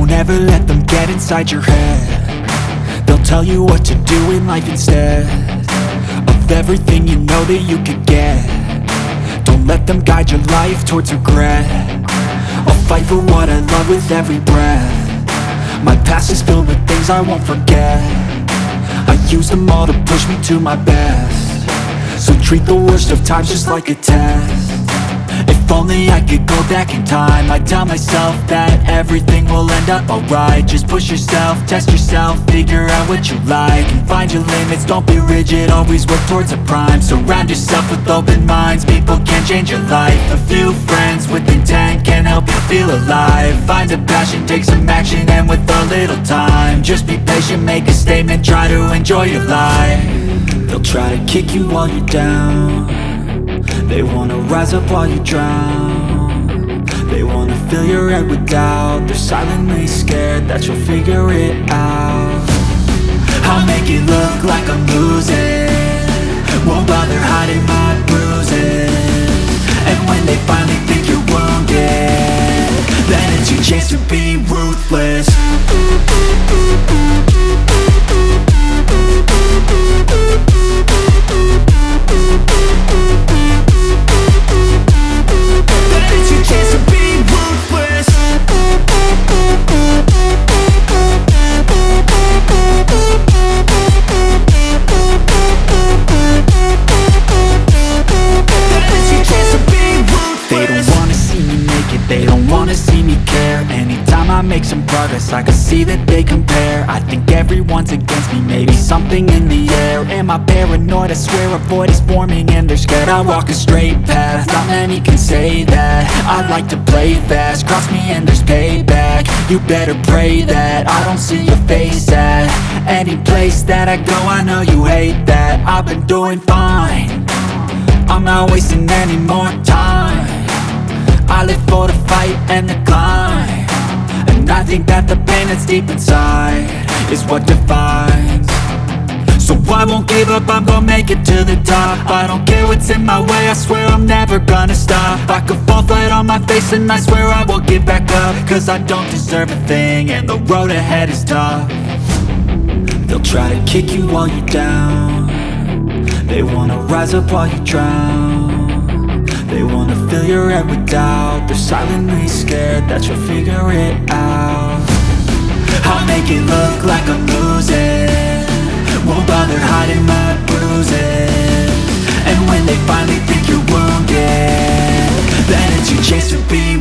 Don't ever let them get inside your head. They'll tell you what to do in life instead of everything you know that you could get. Don't let them guide your life towards regret. I'll fight for what I love with every breath. My past is filled with things I won't forget. I use them all to push me to my best. So treat the worst of times just like a test. If only I could go back in time, I'd tell myself that everything will end up alright. Just push yourself, test yourself, figure out what you like, and find your limits, don't be rigid, always work towards a prime. Surround yourself with open minds, people can change your life. A few friends with intent can help you feel alive. Find a passion, take some action, and with a little time, just be patient, make a statement, try to enjoy your life. They'll try to kick you while you're down. They wanna rise up while you drown. They wanna fill your head with doubt. They're silently scared that you'll figure it out. I'll make it look like I'm losing, won't bother hiding my bruises. And when they finally think you're wounded, then it's your chance to be ruthless. They don't wanna see me care. Anytime I make some progress, I can see that they compare. I think everyone's against me, maybe something in the air. Am I paranoid? I swear a void is forming and they're scared I walk a straight path. Not many can say that. I like to play fast, cross me and there's payback. You better pray that I don't see your face at any place that I go. I know you hate that. I've been doing fine, I'm not wasting any more time. I live for the fight and the climb, and I think that the pain that's deep inside is what defines. So I won't give up, I'm gonna make it to the top. I don't care what's in my way, I swear I'm never gonna stop. I could fall flat on my face and I swear I will get back up, cause I don't deserve a thing and the road ahead is tough. They'll try to kick you while you're down. They wanna rise up while you drown. They wanna fill your head with doubt. They're silently scared that you'll figure it out. I'll make it look like I'm losing, won't bother hiding my bruises. And when they finally think you're wounded, then it's your chance to be